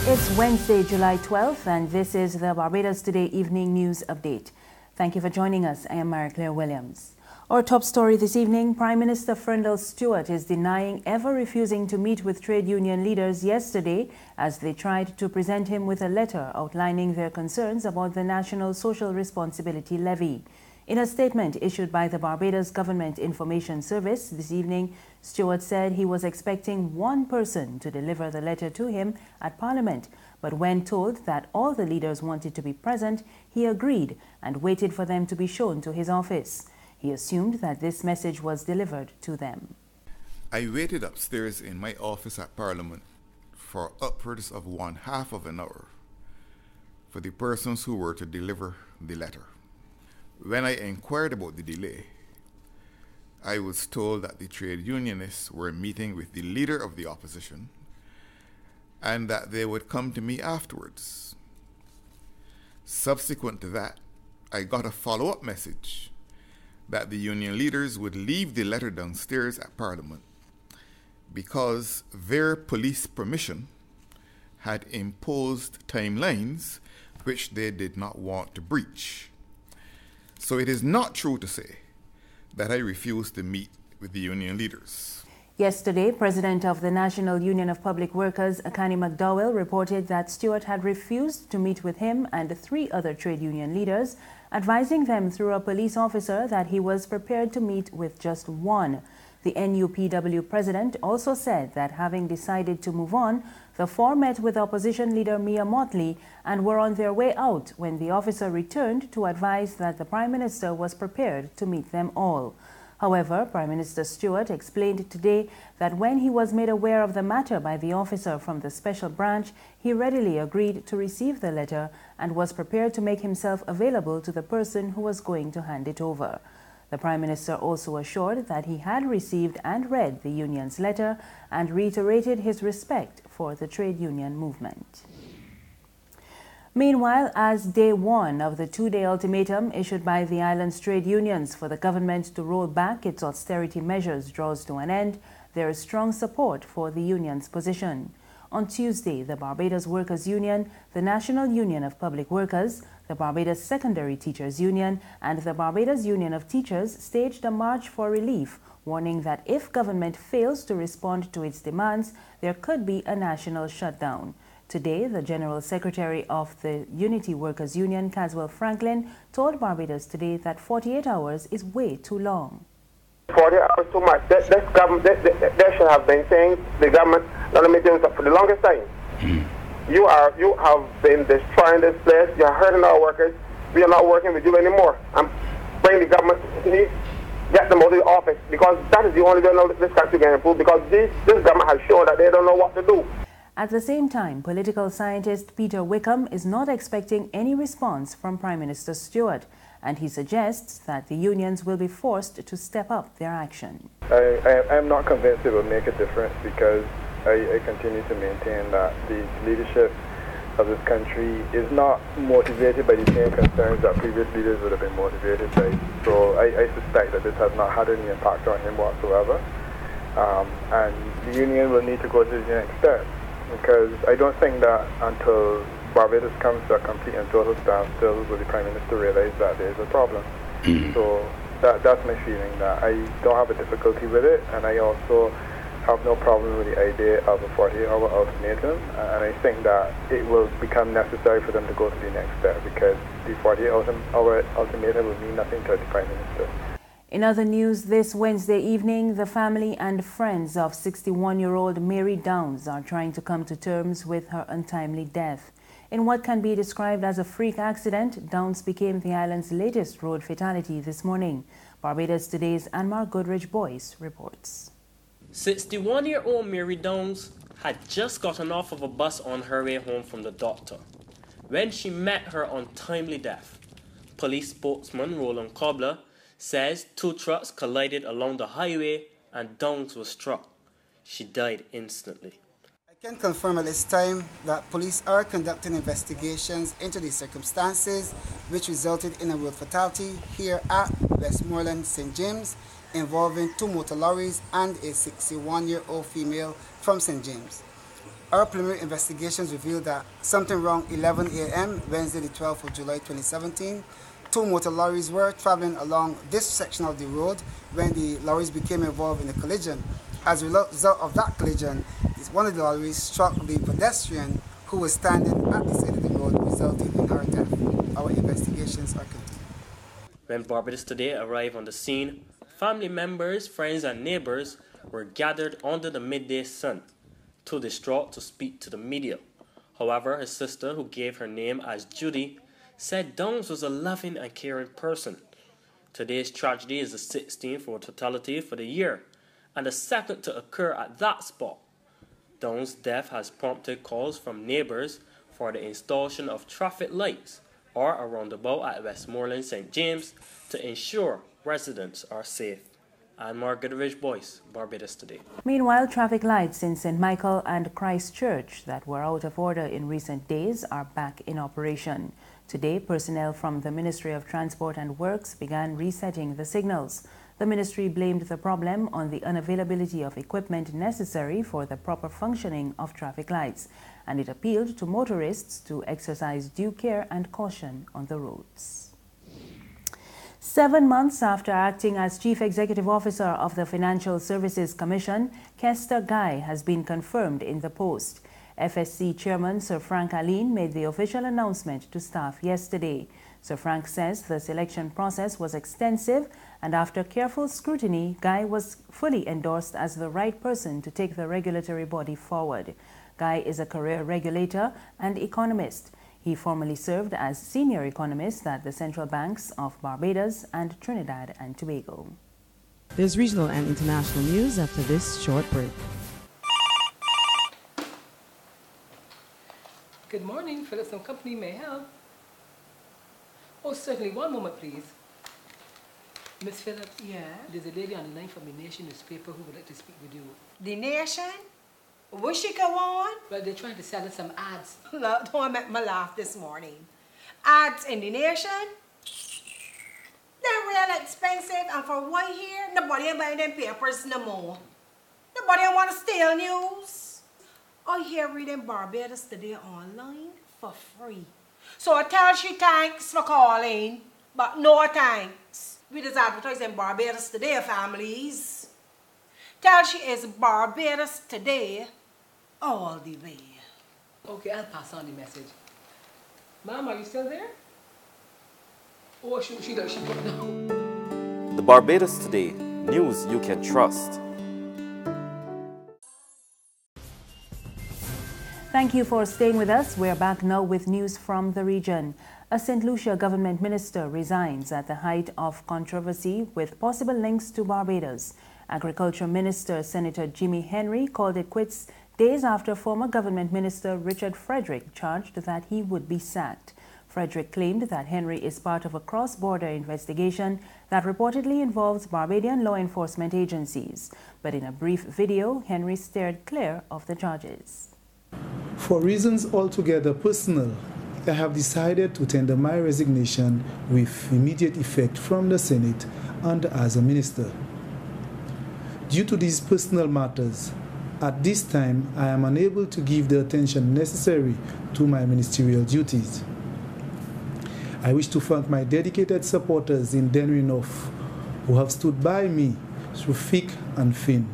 It's Wednesday, July 12th, and this is the Barbados Today Evening News Update. Thank you for joining us. I am Marie-Claire Williams. Our top story this evening, Prime Minister Stuart is denying ever refusing to meet with trade union leaders yesterday as they tried to present him with a letter outlining their concerns about the National Social Responsibility Levy. In a statement issued by the Barbados Government Information Service this evening, Stuart said he was expecting one person to deliver the letter to him at Parliament, but when told that all the leaders wanted to be present, he agreed and waited for them to be shown to his office. He assumed that this message was delivered to them. I waited upstairs in my office at Parliament for upwards of 1/2 of an hour for the persons who were to deliver the letter. When I inquired about the delay, I was told that the trade unionists were meeting with the leader of the opposition and that they would come to me afterwards. Subsequent to that, I got a follow-up message that the union leaders would leave the letter downstairs at Parliament because their police permission had imposed timelines which they did not want to breach. So it is not true to say that I refused to meet with the union leaders. Yesterday, President of the National Union of Public Workers, Akani McDowell, reported that Stuart had refused to meet with him and 3 other trade union leaders, advising them through a police officer that he was prepared to meet with just one. The NUPW president also said that having decided to move on, the 4 met with opposition leader Mia Motley and were on their way out when the officer returned to advise that the Prime Minister was prepared to meet them all. However, Prime Minister Stuart explained today that when he was made aware of the matter by the officer from the special branch, he readily agreed to receive the letter and was prepared to make himself available to the person who was going to hand it over. The Prime Minister also assured that he had received and read the union's letter and reiterated his respect for the trade union movement. Meanwhile, as day 1 of the 2-day ultimatum issued by the island's trade unions for the government to roll back its austerity measures draws to an end, there is strong support for the union's position. On Tuesday, the Barbados Workers Union, the National Union of Public Workers, the Barbados Secondary Teachers Union, and the Barbados Union of Teachers staged a march for relief, warning that if government fails to respond to its demands, there could be a national shutdown. Today, the General Secretary of the Unity Workers Union, Caswell Franklin, told Barbados Today that 48 hours is way too long. 40 hours too much. This government, they should have been saying the government, let me tell you for the longest time. You have been destroying this place. You are hurting our workers. We are not working with you anymore. And bring the government, get them out of the office, because that is the only way this country can improve, because this government has shown that they don't know what to do. At the same time, political scientist Peter Wickham is not expecting any response from Prime Minister Stuart, and he suggests that the unions will be forced to step up their action. I am not convinced it will make a difference, because I continue to maintain that the leadership of this country is not motivated by the same concerns that previous leaders would have been motivated by. So I suspect that this has not had any impact on him whatsoever. And the union will need to go to the next step, because I don't think that until Barbados comes to a complete and total standstill will the Prime Minister realize that there is a problem. So that's my feeling, that I don't have a difficulty with it, and I also have no problem with the idea of a 48-hour ultimatum, and I think that it will become necessary for them to go to the next step, because the 48-hour ultimatum will mean nothing to the Prime Minister. In other news, this Wednesday evening, the family and friends of 61-year-old Mary Downs are trying to come to terms with her untimely death. In what can be described as a freak accident, Downs became the island's latest road fatality this morning. Barbados Today's Anmar Goodrich-Boyce reports. 61-year-old Mary Downs had just gotten off of a bus on her way home from the doctor when she met her untimely death. Police spokesman Roland Cobbler says 2 trucks collided along the highway and Downs was struck. She died instantly. I can confirm at this time that police are conducting investigations into the circumstances which resulted in a road fatality here at Westmoreland, St. James, involving 2 motor lorries and a 61-year-old female from St. James. Our preliminary investigations revealed that something around 11 a.m. Wednesday the 12th of July 2017, 2 motor lorries were traveling along this section of the road when the lorries became involved in a collision. As a result of that collision, one of the lorries struck the pedestrian who was standing at the side of the road, resulting in her death. Our investigations are continuing. When Barbados Today arrived on the scene, family members, friends and neighbors were gathered under the midday sun, too distraught to speak to the media. However, his sister, who gave her name as Judy, said Downs was a loving and caring person. Today's tragedy is the 16th for totality for the year, and the second to occur at that spot. Downs' death has prompted calls from neighbors for the installation of traffic lights or a roundabout at Westmoreland St. James to ensure residents are safe. I'm Margaret Ridge Boyce, Barbados Today. Meanwhile, traffic lights in St. Michael and Christ Church that were out of order in recent days are back in operation. Today, personnel from the Ministry of Transport and Works began resetting the signals. The ministry blamed the problem on the unavailability of equipment necessary for the proper functioning of traffic lights, and it appealed to motorists to exercise due care and caution on the roads. 7 months after acting as Chief Executive Officer of the Financial Services Commission, Kester Guy has been confirmed in the post. FSC Chairman Sir Frank Aline made the official announcement to staff yesterday. Sir Frank says the selection process was extensive, and after careful scrutiny, Guy was fully endorsed as the right person to take the regulatory body forward. Guy is a career regulator and economist. He formerly served as senior economist at the central banks of Barbados and Trinidad and Tobago. There's regional and international news after this short break. Good morning, Phillips & Company, may I help? Oh, certainly. One moment, please. Miss Phillips? Yeah? There's a lady on the line from the Nation newspaper who would like to speak with you. The Nation? Will she go on? Well, they're trying to sell us some ads. Look, don't make me laugh this morning. Ads in the Nation? They're real expensive, and for 1 year, nobody ain't buying them papers no more. Nobody ain't want to steal news. I hear reading Barbados Today online for free. So I tell she thanks for calling, but no thanks. We just advertising Barbados Today, families. Tell she is Barbados Today all the way. Okay, I'll pass on the message. Mom, are you still there? Oh, she put it down. The Barbados Today, news you can trust. Thank you for staying with us. We're back now with news from the region. A St. Lucia government minister resigns at the height of controversy with possible links to Barbados. Agriculture Minister Senator Jimmy Henry called it quits days after former government minister Richard Frederick charged that he would be sacked. Frederick claimed that Henry is part of a cross-border investigation that reportedly involves Barbadian law enforcement agencies. But in a brief video, Henry steered clear of the charges. For reasons altogether personal, I have decided to tender my resignation with immediate effect from the Senate and as a minister. Due to these personal matters, at this time I am unable to give the attention necessary to my ministerial duties. I wish to thank my dedicated supporters in Denry North who have stood by me through thick and thin.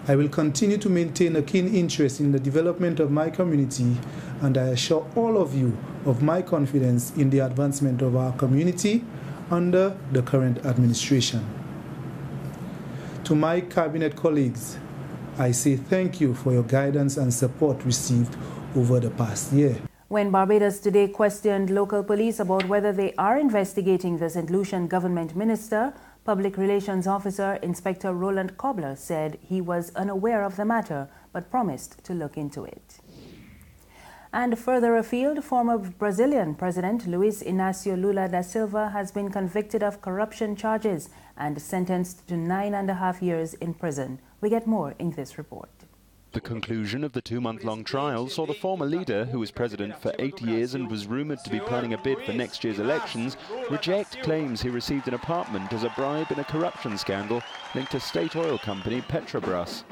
I will continue to maintain a keen interest in the development of my community, and I assure all of you of my confidence in the advancement of our community under the current administration. To my cabinet colleagues, I say thank you for your guidance and support received over the past year. When Barbados Today questioned local police about whether they are investigating the St. Lucian government minister, Public Relations Officer Inspector Roland Cobbler said he was unaware of the matter but promised to look into it. And further afield, former Brazilian President Luiz Inácio Lula da Silva has been convicted of corruption charges and sentenced to 9.5 years in prison. We get more in this report. The conclusion of the 2-month-long trial saw the former leader, who was president for 8 years and was rumoured to be planning a bid for next year's elections, reject claims he received an apartment as a bribe in a corruption scandal linked to state oil company Petrobras.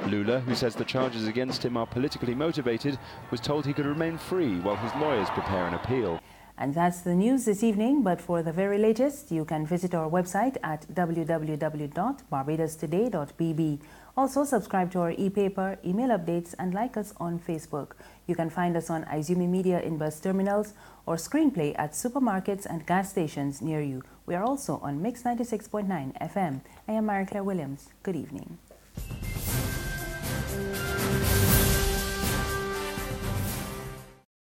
Lula, who says the charges against him are politically motivated, was told he could remain free while his lawyers prepare an appeal. And that's the news this evening, but for the very latest, you can visit our website at www.barbadostoday.bb. Also, subscribe to our e-paper, email updates, and like us on Facebook. You can find us on Izumi Media in bus terminals or Screenplay at supermarkets and gas stations near you. We are also on Mix 96.9 FM. I am Mary Claire Williams. Good evening.